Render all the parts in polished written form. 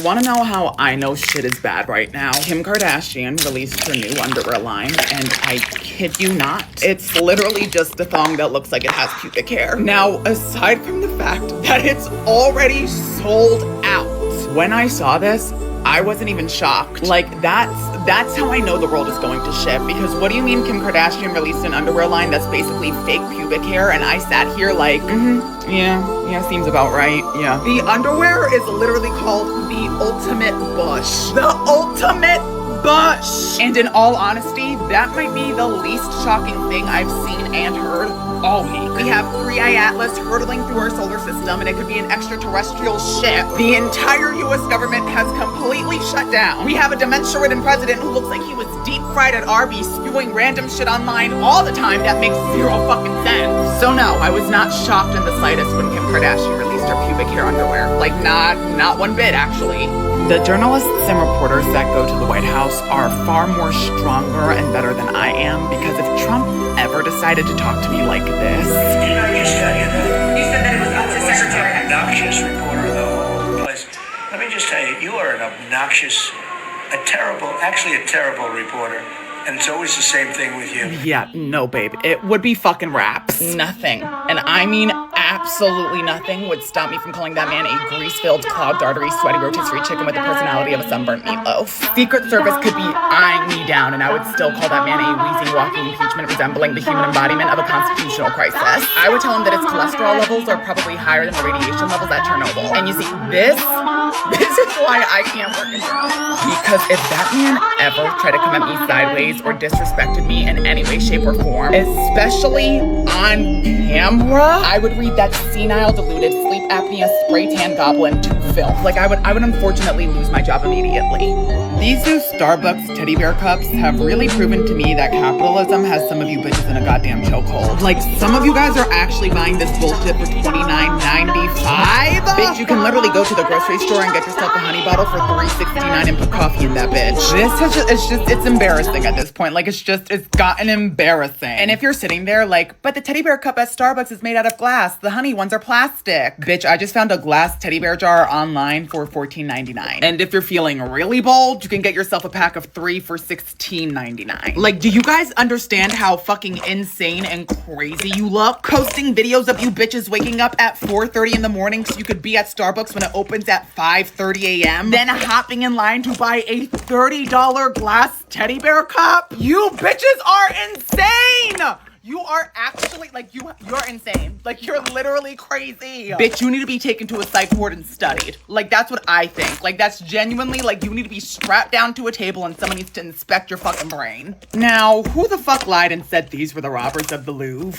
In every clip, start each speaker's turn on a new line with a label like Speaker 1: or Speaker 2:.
Speaker 1: want to know how I know shit is bad right now? Kim Kardashian released her new underwear line, and I kid you not, it's literally just a thong that looks like it has pubic hair. Now, aside from the fact that it's already sold out, when I saw this, I wasn't even shocked. Like, that's how I know the world is going to shit. Because what do you mean Kim Kardashian released an underwear line that's basically fake pubic hair? And I sat here like, yeah, seems about right, yeah. The underwear is literally called the Ultimate Bush. The Ultimate Bush! And in all honesty, that might be the least shocking thing I've seen and heard all week. We have 3i Atlas hurtling through our solar system, and it could be an extraterrestrial ship. The entire US government has completely shut down. We have a dementia-ridden president who looks like he was deep-fried at Arby's, spewing random shit online all the time that makes zero fucking sense. So no, I was not shocked in the slightest when Kim Kardashian released her pubic hair underwear. Like, not one bit, actually. The journalists and reporters that go to the White House are far more stronger and better than I am, because if Trump ever decided to talk to me like this...
Speaker 2: Didn't I just tell you that?
Speaker 3: You said that it was up to Secretary.
Speaker 2: An obnoxious reporter, though. Place. Let me just tell you, you are an obnoxious, a terrible reporter. And it's always the same thing with you.
Speaker 1: Yeah, no, babe. It would be fucking raps. Nothing, and I mean absolutely nothing, would stop me from calling that man a grease-filled, clogged artery, sweaty rotisserie chicken with the personality of a sunburnt meatloaf. Secret Service could be eyeing me down, and I would still call that man a wheezing, walking impeachment resembling the human embodiment of a constitutional crisis. I would tell him that his cholesterol levels are probably higher than the radiation levels at Chernobyl. And you see, this is why I can't work in journalism. Because if that man ever tried to come at me sideways or disrespected me in any way, shape, or form, especially on camera, I would read that senile, deluded, sleep apnea, spray tan goblin to filth. Like, I would unfortunately lose my job immediately. These new Starbucks teddy bear cups have really proven to me that capitalism has some of you bitches in a goddamn chokehold. Like, some of you guys are actually buying this bullshit for $29.95. Bitch, you can literally go to the grocery store and get yourself a honey bottle for $3.69 and put coffee in that bitch. It's embarrassing at this point. Like, it's gotten embarrassing. And if you're sitting there like, but the teddy bear cup at Starbucks is made out of glass, the honey ones are plastic. Bitch, I just found a glass teddy bear jar online for $14.99. And if you're feeling really bold, you can get yourself a pack of 3 for $16.99. Like, do you guys understand how fucking insane and crazy you look? Posting videos of you bitches waking up at 4:30 in the morning so you could be at Starbucks when it opens at 5:30 a.m. Then hopping in line to buy a $30 glass teddy bear cup? You bitches are insane! You are actually, like, you're insane. Like, you're literally crazy. Bitch, you need to be taken to a psych ward and studied. Like, that's what I think. Like, that's genuinely, like, you need to be strapped down to a table and someone needs to inspect your fucking brain. Now, who the fuck lied and said these were the robbers of the Louvre?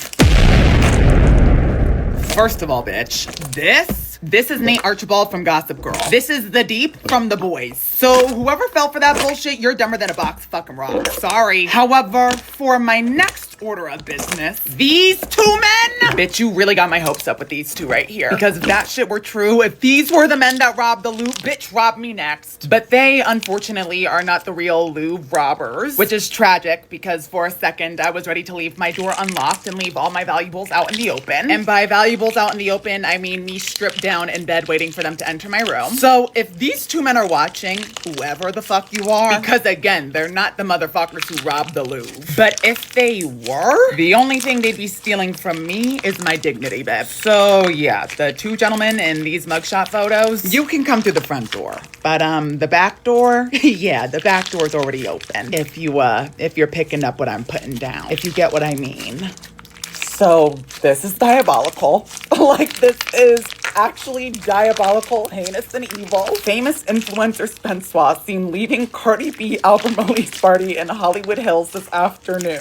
Speaker 1: First of all, bitch, this is Nate Archibald from Gossip Girl. This is The Deep from The Boys. So whoever fell for that bullshit, you're dumber than a box of fucking rocks. Sorry. However, for my next order of business, these two men, bitch, you really got my hopes up with these two right here. Because if that shit were true, if these were the men that robbed the Louvre, bitch, rob me next. But they, unfortunately, are not the real Louvre robbers, which is tragic because for a second, I was ready to leave my door unlocked and leave all my valuables out in the open. And by valuables out in the open, I mean me stripped down in bed waiting for them to enter my room. So if these two men are watching, whoever the fuck you are, because again, they're not the motherfuckers who robbed the Louvre. But if they were, the only thing they'd be stealing from me is my dignity, babe. So yeah, the two gentlemen in these mugshot photos, you can come through the front door. But the back door, yeah, the back door's already open. If you're picking up what I'm putting down, if you get what I mean. So this is diabolical. Like, this is actually diabolical, heinous, and evil. Famous influencer Spencer seen leaving Cardi B album release party in Hollywood Hills this afternoon.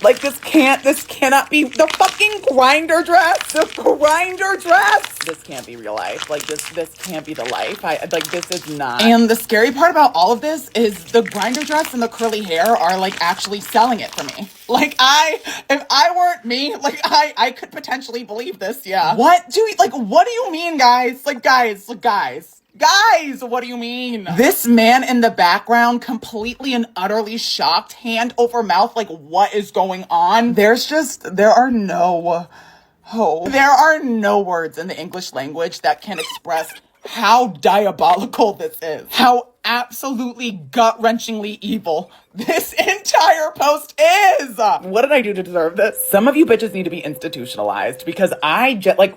Speaker 1: This cannot be the fucking grinder dress. The grinder dress. This can't be real life. Like, this can't be the life. This is not. And the scary part about all of this is the grinder dress and the curly hair are, like, actually selling it for me. Like, if I weren't me, like, I could potentially believe this, yeah. What do you mean, guys? Guys, what do you mean? This man in the background, completely and utterly shocked, hand over mouth, like, what is going on? There are no words in the English language that can express how diabolical this is. How absolutely gut-wrenchingly evil this entire post is. What did I do to deserve this? Some of you bitches need to be institutionalized because I don't.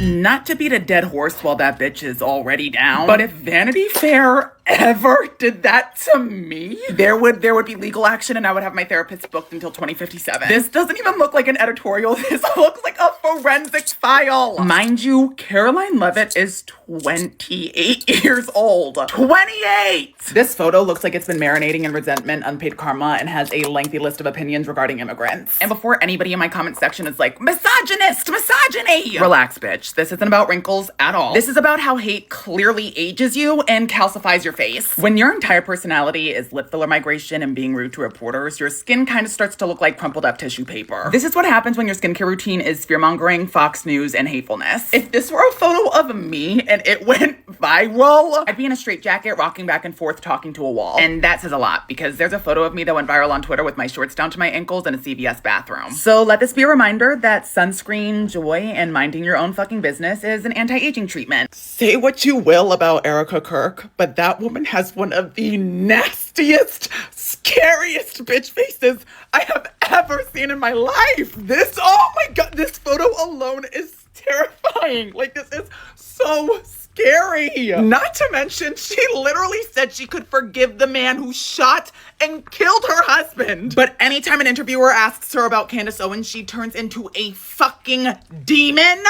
Speaker 1: Not to beat a dead horse while that bitch is already down, but if Vanity Fair ever did that to me, there would be legal action and I would have my therapist booked until 2057. This doesn't even look like an editorial. This looks like a forensic file. Mind you, Caroline Levitt is 28 years old. 28! This photo looks like it's been marinating in resentment, unpaid karma, and has a lengthy list of opinions regarding immigrants. And before anybody in my comment section is like, misogynist, misogyny! Relax, bitch. This isn't about wrinkles at all. This is about how hate clearly ages you and calcifies your face. When your entire personality is lip filler migration and being rude to reporters, your skin kind of starts to look like crumpled up tissue paper. This is what happens when your skincare routine is fear-mongering, Fox News, and hatefulness. If this were a photo of me and it went viral, I'd be in a straitjacket rocking back and forth talking to a wall. And that says a lot because there's a photo of me that went viral on Twitter with my shorts down to my ankles in a CVS bathroom. So let this be a reminder that sunscreen, joy, and minding your own fucking business is an anti-aging treatment. Say what you will about Erica Kirk, but that woman has one of the nastiest, scariest bitch faces I have ever seen in my life. Oh my God, this photo alone is terrifying. Like, this is so scary. Not to mention, she literally said she could forgive the man who shot and killed her husband. But anytime an interviewer asks her about Candace Owens, she turns into a fucking demon.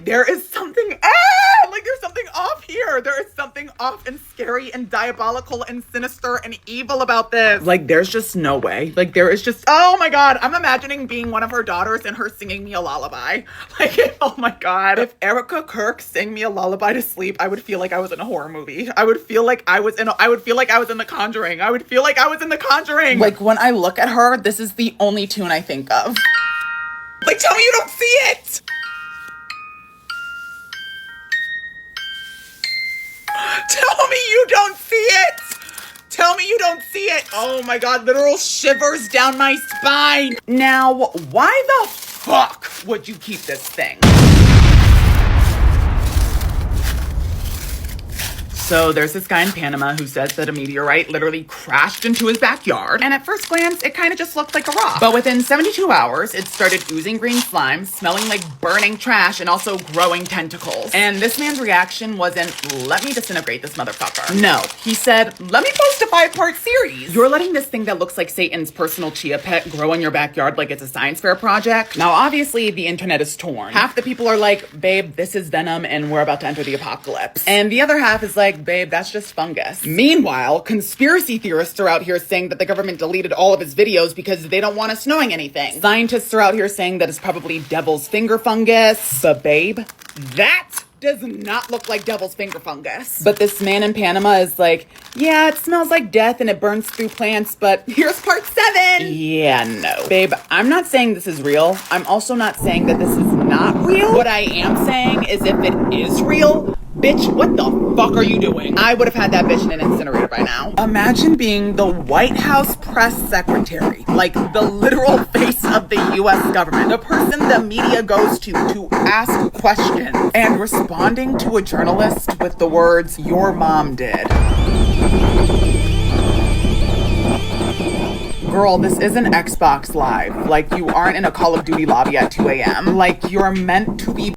Speaker 1: There is something, there's something off here. There is something off and scary and diabolical and sinister and evil about this. Like, there's just no way. Like, there is just, oh my God, I'm imagining being one of her daughters and her singing me a lullaby. Like, oh my God. If Erica Kirk sang me a lullaby to sleep, I would feel like I was in a horror movie. I would feel like I was in The Conjuring. I would feel like I was in The Conjuring. Like, when I look at her, this is the only tune I think of. Like, tell me you don't see it! Tell me you don't see it! Tell me you don't see it! Oh my God, literal shivers down my spine! Now, why the fuck would you keep this thing? So there's this guy in Panama who says that a meteorite literally crashed into his backyard. And at first glance, it kind of just looked like a rock. But within 72 hours, it started oozing green slime, smelling like burning trash, and also growing tentacles. And this man's reaction wasn't, let me disintegrate this motherfucker. No, he said, let me post a 5-part series. You're letting this thing that looks like Satan's personal chia pet grow in your backyard like it's a science fair project. Now, obviously, the internet is torn. Half the people are like, babe, this is venom and we're about to enter the apocalypse. And the other half is like, babe, that's just fungus. Meanwhile, conspiracy theorists are out here saying that the government deleted all of his videos because they don't want us knowing anything. Scientists are out here saying that it's probably devil's finger fungus. But babe, that does not look like devil's finger fungus. But this man in Panama is like, yeah, it smells like death and it burns through plants, but here's part 7. Yeah, no. Babe, I'm not saying this is real. I'm also not saying that this is not real. What I am saying is if it is real, bitch, what the fuck are you doing? I would have had that bitch in an incinerator by now. Imagine being the White House press secretary, like the literal face of the US government, the person the media goes to ask questions, and responding to a journalist with the words, your mom did. Girl, this isn't Xbox Live. Like, you aren't in a Call of Duty lobby at 2 a.m. Like, you're meant to be